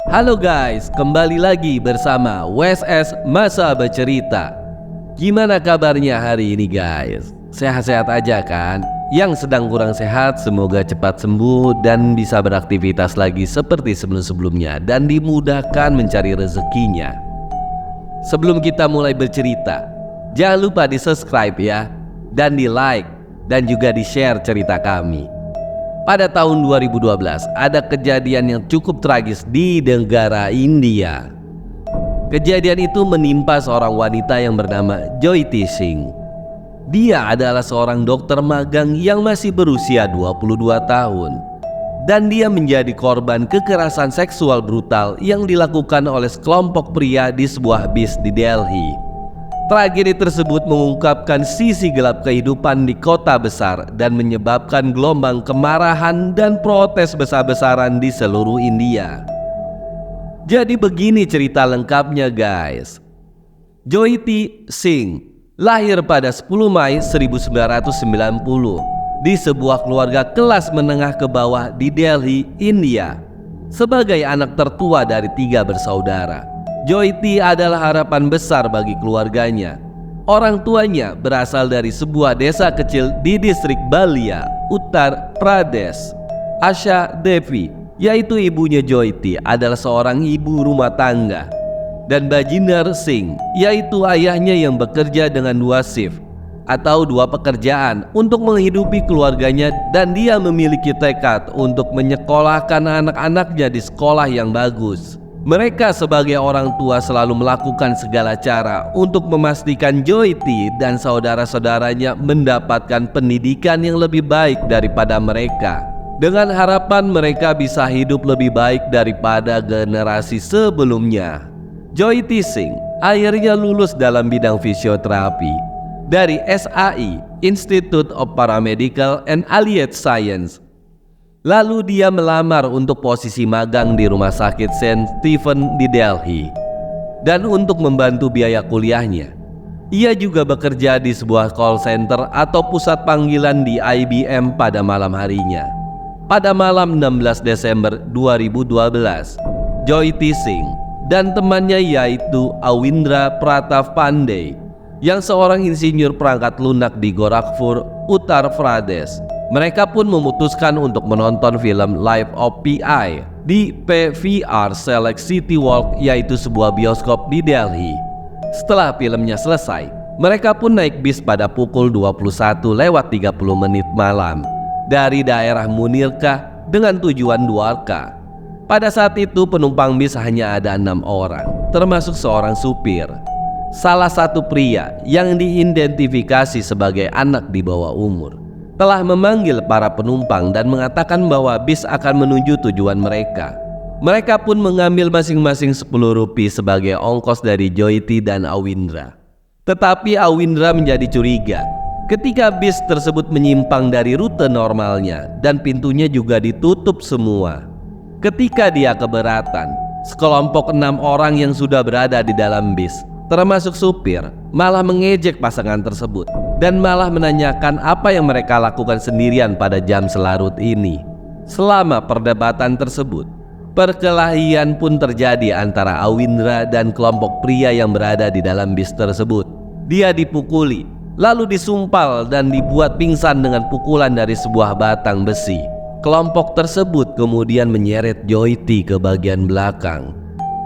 Halo guys, kembali lagi bersama WSS Masa Bercerita. Gimana kabarnya hari ini guys? Sehat-sehat aja kan? Yang sedang kurang sehat semoga cepat sembuh dan bisa beraktivitas lagi seperti sebelum-sebelumnya dan dimudahkan mencari rezekinya. Sebelum kita mulai bercerita, jangan lupa di subscribe ya, dan di like, dan juga di share cerita kami. Pada tahun 2012 ada kejadian yang cukup tragis di negara India. Kejadian itu menimpa seorang wanita yang bernama Jyothi Singh. Dia adalah seorang dokter magang yang masih berusia 22 tahun. Dan dia menjadi korban kekerasan seksual brutal yang dilakukan oleh sekelompok pria di sebuah bis di Delhi. Tragedi tersebut mengungkapkan sisi gelap kehidupan di kota besar dan menyebabkan gelombang kemarahan dan protes besar-besaran di seluruh India. Jadi begini cerita lengkapnya guys. Jyothi Singh lahir pada 10 Mei 1990 di sebuah keluarga kelas menengah ke bawah di Delhi, India. Sebagai anak tertua dari 3 bersaudara, Jyothi adalah harapan besar bagi keluarganya. Orang tuanya berasal dari sebuah desa kecil di distrik Balia, Uttar Pradesh. Asha Devi, yaitu ibunya Jyothi, adalah seorang ibu rumah tangga. Dan Bajinder Singh, yaitu ayahnya yang bekerja dengan 2 shift atau 2 pekerjaan untuk menghidupi keluarganya, dan dia memiliki tekad untuk menyekolahkan anak-anaknya di sekolah yang bagus. Mereka sebagai orang tua selalu melakukan segala cara untuk memastikan Jyothi dan saudara-saudaranya mendapatkan pendidikan yang lebih baik daripada mereka, dengan harapan mereka bisa hidup lebih baik daripada generasi sebelumnya. Jyothi Singh akhirnya lulus dalam bidang fisioterapi dari SAI, Institute of Paramedical and Allied Science. Lalu dia melamar untuk posisi magang di Rumah Sakit St. Stephen di Delhi. Dan untuk membantu biaya kuliahnya, ia juga bekerja di sebuah call center atau pusat panggilan di IBM pada malam harinya. Pada malam 16 Desember 2012, Jyothi Singh dan temannya yaitu Awindra Pratap Pandey, yang seorang insinyur perangkat lunak di Gorakhpur, Uttar Pradesh. Mereka pun memutuskan untuk menonton film Life of Pi di PVR Select City Walk, yaitu sebuah bioskop di Delhi. Setelah filmnya selesai, mereka pun naik bis pada pukul 21:30 malam dari daerah Munirka dengan tujuan Dwarka. Pada saat itu penumpang bis hanya ada 6 orang, termasuk seorang supir. Salah satu pria yang diidentifikasi sebagai anak di bawah umur telah memanggil para penumpang dan mengatakan bahwa bis akan menuju tujuan mereka. Mereka pun mengambil masing-masing 10 rupiah sebagai ongkos dari Jyothi dan Awindra. Tetapi Awindra menjadi curiga ketika bis tersebut menyimpang dari rute normalnya dan pintunya juga ditutup semua. Ketika dia keberatan, sekelompok 6 orang yang sudah berada di dalam bis, termasuk supir, malah mengejek pasangan tersebut dan malah menanyakan apa yang mereka lakukan sendirian pada jam selarut ini. Selama perdebatan tersebut, perkelahian pun terjadi antara Awindra dan kelompok pria yang berada di dalam bis tersebut. Dia dipukuli, lalu disumpal dan dibuat pingsan dengan pukulan dari sebuah batang besi. Kelompok tersebut kemudian menyeret Jyothi ke bagian belakang,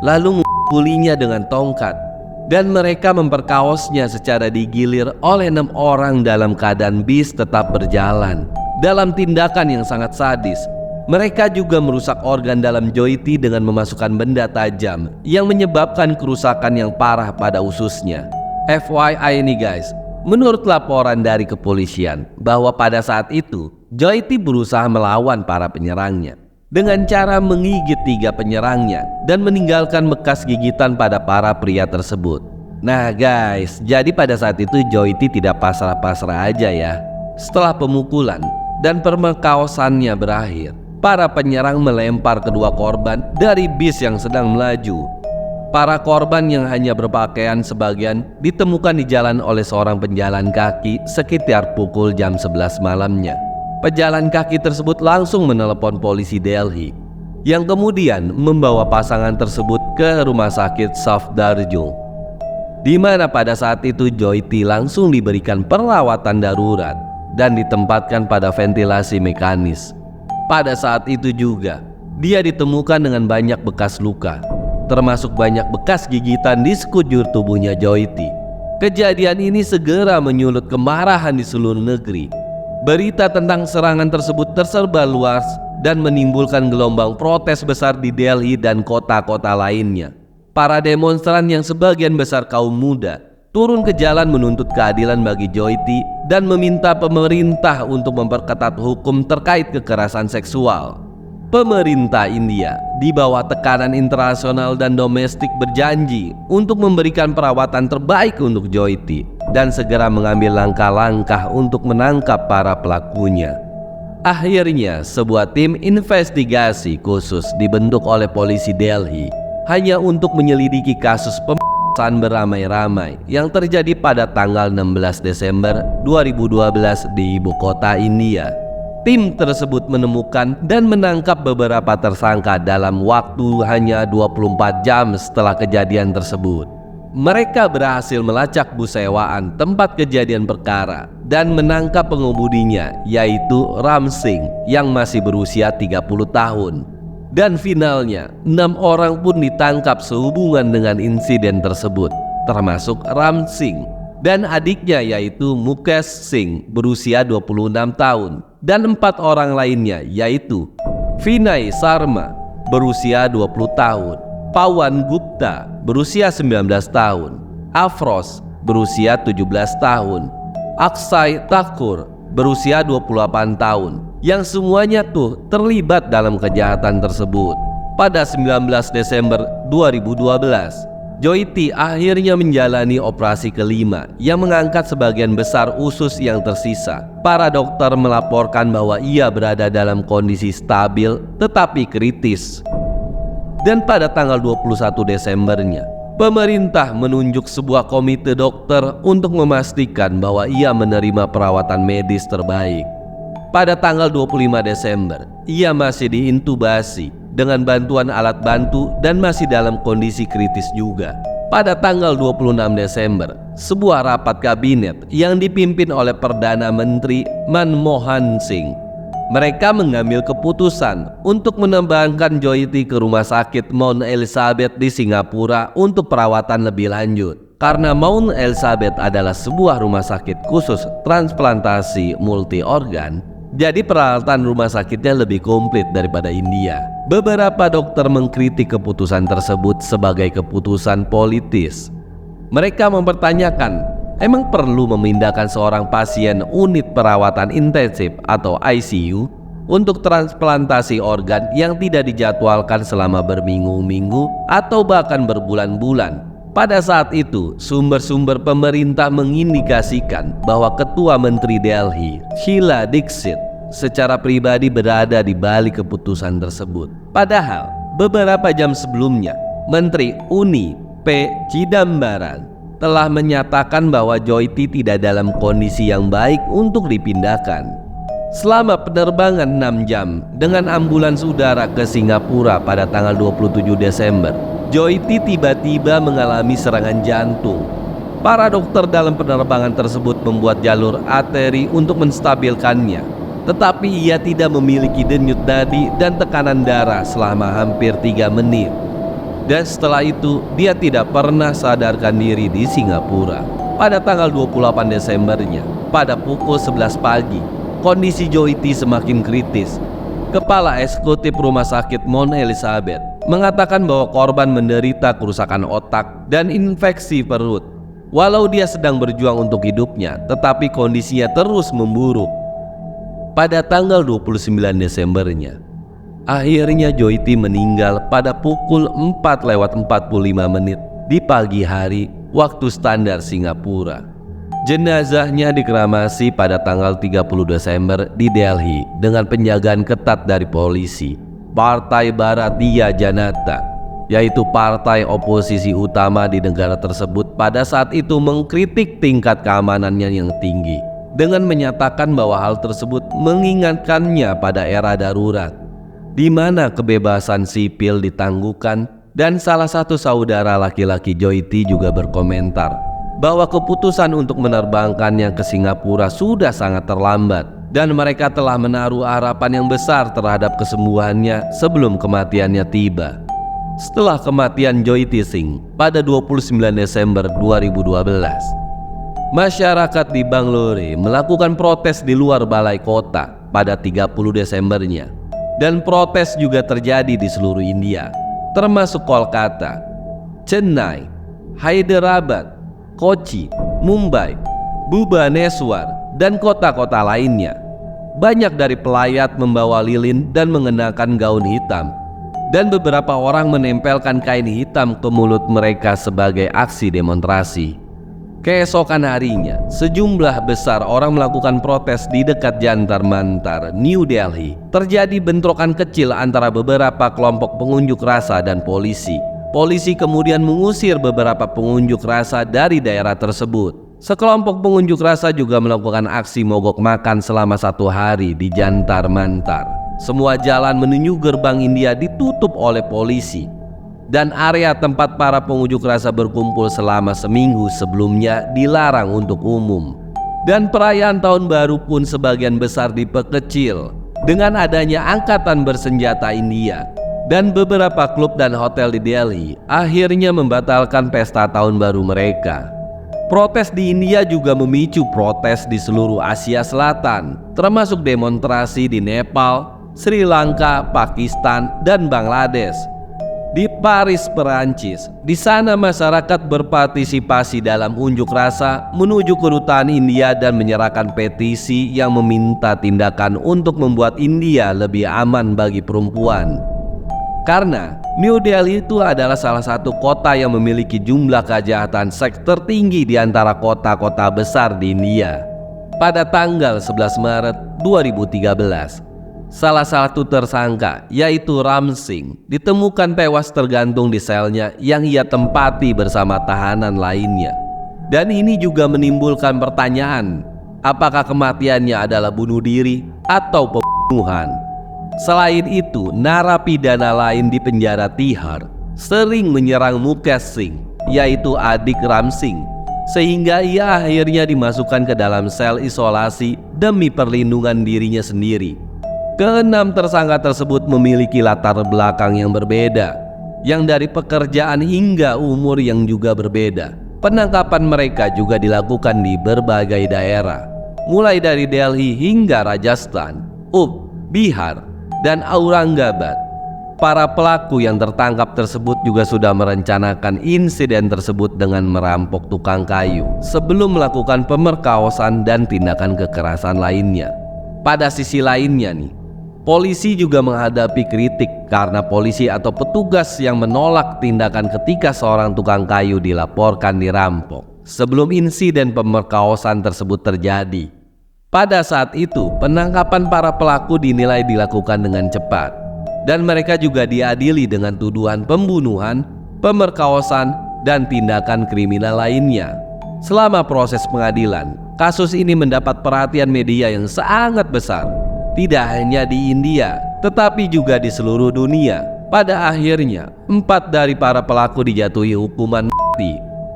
lalu memukulinya dengan tongkat. Dan mereka memperkaosnya secara digilir oleh 6 orang dalam keadaan bis tetap berjalan. Dalam tindakan yang sangat sadis, mereka juga merusak organ dalam Jyothi dengan memasukkan benda tajam yang menyebabkan kerusakan yang parah pada ususnya. FYI nih guys, menurut laporan dari kepolisian bahwa pada saat itu Jyothi berusaha melawan para penyerangnya dengan cara menggigit 3 penyerangnya dan meninggalkan bekas gigitan pada para pria tersebut. Nah guys, jadi pada saat itu Jyothi tidak pasrah-pasrah aja ya. Setelah pemukulan dan permekaosannya berakhir, para penyerang melempar kedua korban dari bis yang sedang melaju. Para korban yang hanya berpakaian sebagian ditemukan di jalan oleh seorang penjalan kaki sekitar pukul jam 11 malamnya. Pejalan kaki tersebut langsung menelepon polisi Delhi yang kemudian membawa pasangan tersebut ke rumah sakit Safdarjung, di mana pada saat itu Joyiti langsung diberikan perawatan darurat dan ditempatkan pada ventilasi mekanis. Pada saat itu juga dia ditemukan dengan banyak bekas luka, termasuk banyak bekas gigitan di sekujur tubuhnya Joyiti. Kejadian ini segera menyulut kemarahan di seluruh negeri. Berita tentang serangan tersebut tersebar luas dan menimbulkan gelombang protes besar di Delhi dan kota-kota lainnya. Para demonstran yang sebagian besar kaum muda turun ke jalan menuntut keadilan bagi Joyiti dan meminta pemerintah untuk memperketat hukum terkait kekerasan seksual. Pemerintah India di bawah tekanan internasional dan domestik berjanji untuk memberikan perawatan terbaik untuk Joyiti dan segera mengambil langkah-langkah untuk menangkap para pelakunya. Akhirnya, sebuah tim investigasi khusus dibentuk oleh polisi Delhi hanya untuk menyelidiki kasus pemeriksaan beramai-ramai yang terjadi pada tanggal 16 Desember 2012 di ibu kota India. Tim tersebut menemukan dan menangkap beberapa tersangka dalam waktu hanya 24 jam setelah kejadian tersebut. Mereka berhasil melacak bus sewaan tempat kejadian perkara dan menangkap pengemudinya, yaitu Ram Singh yang masih berusia 30 tahun. Dan finalnya, 6 orang pun ditangkap sehubungan dengan insiden tersebut, termasuk Ram Singh dan adiknya yaitu Mukesh Singh berusia 26 tahun dan 4 orang lainnya yaitu Vinay Sharma berusia 20 tahun, Pawan Gupta berusia 19 tahun, Afroz berusia 17 tahun, Akshay Thakur berusia 28 tahun, yang semuanya tuh terlibat dalam kejahatan tersebut. Pada 19 Desember 2012, Joyiti akhirnya menjalani operasi kelima yang mengangkat sebagian besar usus yang tersisa. Para dokter melaporkan bahwa ia berada dalam kondisi stabil tetapi kritis. Dan pada tanggal 21 Desembernya, pemerintah menunjuk sebuah komite dokter untuk memastikan bahwa ia menerima perawatan medis terbaik. Pada tanggal 25 Desember, ia masih diintubasi dengan bantuan alat bantu dan masih dalam kondisi kritis juga. Pada tanggal 26 Desember, sebuah rapat kabinet yang dipimpin oleh Perdana Menteri Manmohan Singh, mereka mengambil keputusan untuk menambahkan Joyiti ke rumah sakit Mount Elizabeth di Singapura untuk perawatan lebih lanjut. Karena Mount Elizabeth adalah sebuah rumah sakit khusus transplantasi multi organ, jadi peralatan rumah sakitnya lebih komplit daripada India. Beberapa dokter mengkritik keputusan tersebut sebagai keputusan politis. Mereka mempertanyakan, emang perlu memindahkan seorang pasien unit perawatan intensif atau ICU untuk transplantasi organ yang tidak dijadwalkan selama berminggu-minggu atau bahkan berbulan-bulan? Pada saat itu, sumber-sumber pemerintah mengindikasikan bahwa Ketua Menteri Delhi, Sheila Dixit, secara pribadi berada di balik keputusan tersebut. Padahal, beberapa jam sebelumnya, Menteri Uni P. Chidambaran telah menyatakan bahwa Joyiti tidak dalam kondisi yang baik untuk dipindahkan. Selama penerbangan 6 jam dengan ambulans udara ke Singapura pada tanggal 27 Desember, Joyiti tiba-tiba mengalami serangan jantung. Para dokter dalam penerbangan tersebut membuat jalur arteri untuk menstabilkannya, tetapi ia tidak memiliki denyut nadi dan tekanan darah selama hampir 3 menit. Dan setelah itu, dia tidak pernah sadarkan diri di Singapura. Pada tanggal 28 Desembernya, pada pukul 11 pagi, kondisi Joyiti semakin kritis. Kepala Eksekutif Rumah Sakit Mount Elizabeth mengatakan bahwa korban menderita kerusakan otak dan infeksi perut. Walau dia sedang berjuang untuk hidupnya, tetapi kondisinya terus memburuk. Pada tanggal 29 Desembernya, akhirnya Joyiti meninggal pada pukul 4:45 di pagi hari waktu standar Singapura. Jenazahnya dikremasi pada tanggal 30 Desember di Delhi dengan penjagaan ketat dari polisi. Partai Bharatiya Janata, yaitu partai oposisi utama di negara tersebut, pada saat itu mengkritik tingkat keamanannya yang tinggi dengan menyatakan bahwa hal tersebut mengingatkannya pada era darurat. di mana kebebasan sipil ditangguhkan, dan salah satu saudara laki-laki Joyti juga berkomentar bahwa keputusan untuk menerbangkannya ke Singapura sudah sangat terlambat dan mereka telah menaruh harapan yang besar terhadap kesembuhannya sebelum kematiannya tiba. Setelah kematian Joyti Singh pada 29 Desember 2012, masyarakat di Bangalore melakukan protes di luar balai kota pada 30 Desembernya, dan protes juga terjadi di seluruh India, termasuk Kolkata, Chennai, Hyderabad, Kochi, Mumbai, Bhubaneswar, dan kota-kota lainnya. Banyak dari pelayat membawa lilin dan mengenakan gaun hitam, dan beberapa orang menempelkan kain hitam ke mulut mereka sebagai aksi demonstrasi. Keesokan harinya, sejumlah besar orang melakukan protes di dekat Jantar Mantar, New Delhi. Terjadi bentrokan kecil antara beberapa kelompok pengunjuk rasa dan polisi. Polisi kemudian mengusir beberapa pengunjuk rasa dari daerah tersebut. Sekelompok pengunjuk rasa juga melakukan aksi mogok makan selama 1 hari di Jantar Mantar. Semua jalan menuju gerbang India ditutup oleh polisi, dan area tempat para pengunjuk rasa berkumpul selama seminggu sebelumnya dilarang untuk umum. Dan perayaan tahun baru pun sebagian besar diperkecil dengan adanya angkatan bersenjata India, dan beberapa klub dan hotel di Delhi akhirnya membatalkan pesta tahun baru mereka. Protes di India juga memicu protes di seluruh Asia Selatan, termasuk demonstrasi di Nepal, Sri Lanka, Pakistan, dan Bangladesh. Di Paris, Perancis, di sana masyarakat berpartisipasi dalam unjuk rasa menuju kedutaan India dan menyerahkan petisi yang meminta tindakan untuk membuat India lebih aman bagi perempuan. Karena New Delhi itu adalah salah satu kota yang memiliki jumlah kejahatan seks tertinggi di antara kota-kota besar di India. Pada tanggal 11 Maret 2013, salah satu tersangka, yaitu Ram Singh, ditemukan tewas tergantung di selnya yang ia tempati bersama tahanan lainnya. Dan ini juga menimbulkan pertanyaan, apakah kematiannya adalah bunuh diri atau pembunuhan? Selain itu, narapidana lain di penjara Tihar sering menyerang Mukesh Singh, yaitu adik Ram Singh, sehingga ia akhirnya dimasukkan ke dalam sel isolasi demi perlindungan dirinya sendiri. Keenam tersangka tersebut memiliki latar belakang yang berbeda, yang dari pekerjaan hingga umur yang juga berbeda. Penangkapan mereka juga dilakukan di berbagai daerah, mulai dari Delhi hingga Rajasthan, Bihar, dan Aurangabad. Para pelaku yang tertangkap tersebut juga sudah merencanakan insiden tersebut dengan merampok tukang kayu sebelum melakukan pemerkosaan dan tindakan kekerasan lainnya. Pada sisi lainnya nih, polisi juga menghadapi kritik karena polisi atau petugas yang menolak tindakan ketika seorang tukang kayu dilaporkan dirampok sebelum insiden pemerkosaan tersebut terjadi. Pada saat itu, penangkapan para pelaku dinilai dilakukan dengan cepat, dan mereka juga diadili dengan tuduhan pembunuhan, pemerkosaan, dan tindakan kriminal lainnya. Selama proses pengadilan, kasus ini mendapat perhatian media yang sangat besar, tidak hanya di India, tetapi juga di seluruh dunia. Pada akhirnya, 4 dari para pelaku dijatuhi hukuman mati,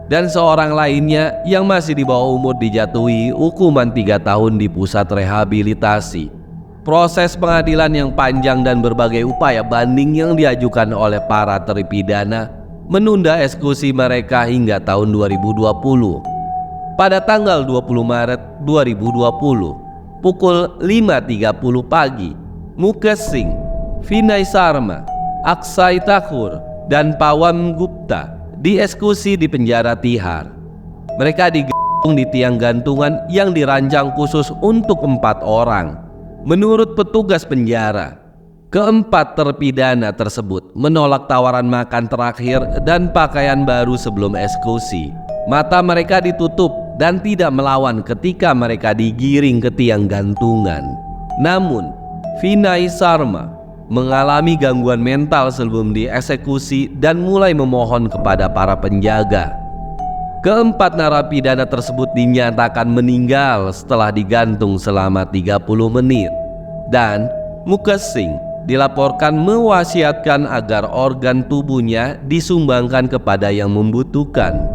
dan seorang lainnya yang masih di bawah umur dijatuhi hukuman 3 tahun di pusat rehabilitasi. Proses pengadilan yang panjang dan berbagai upaya banding yang diajukan oleh para terpidana menunda eksekusi mereka hingga tahun 2020. Pada tanggal 20 Maret 2020, pukul 5.30 pagi, Mukesh Singh, Vinay Sharma, Akshay Thakur, dan Pawan Gupta dieksekusi di penjara Tihar. Mereka digantung di tiang gantungan yang dirancang khusus untuk 4 orang. Menurut petugas penjara, keempat terpidana tersebut menolak tawaran makan terakhir dan pakaian baru sebelum eksekusi. Mata mereka ditutup dan tidak melawan ketika mereka digiring ke tiang gantungan. Namun, Vinay Sharma mengalami gangguan mental sebelum dieksekusi dan mulai memohon kepada para penjaga. Keempat narapidana tersebut dinyatakan meninggal setelah digantung selama 30 menit. Dan Mukesh Singh dilaporkan mewasiatkan agar organ tubuhnya disumbangkan kepada yang membutuhkan.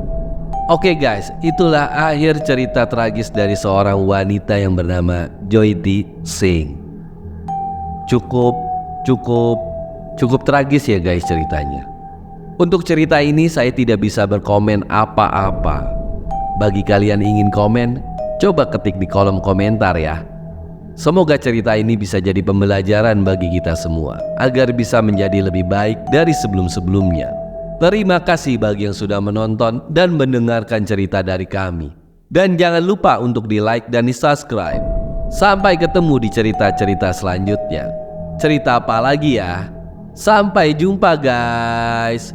Oke guys, itulah akhir cerita tragis dari seorang wanita yang bernama Jyothi Singh. Cukup tragis ya guys ceritanya. Untuk cerita ini saya tidak bisa berkomen apa-apa. Bagi kalian ingin komen, coba ketik di kolom komentar ya. Semoga cerita ini bisa jadi pembelajaran bagi kita semua, agar bisa menjadi lebih baik dari sebelum-sebelumnya. Terima kasih bagi yang sudah menonton dan mendengarkan cerita dari kami. Dan jangan lupa untuk di like dan di subscribe. Sampai ketemu di cerita-cerita selanjutnya. Cerita apa lagi ya? Sampai jumpa guys.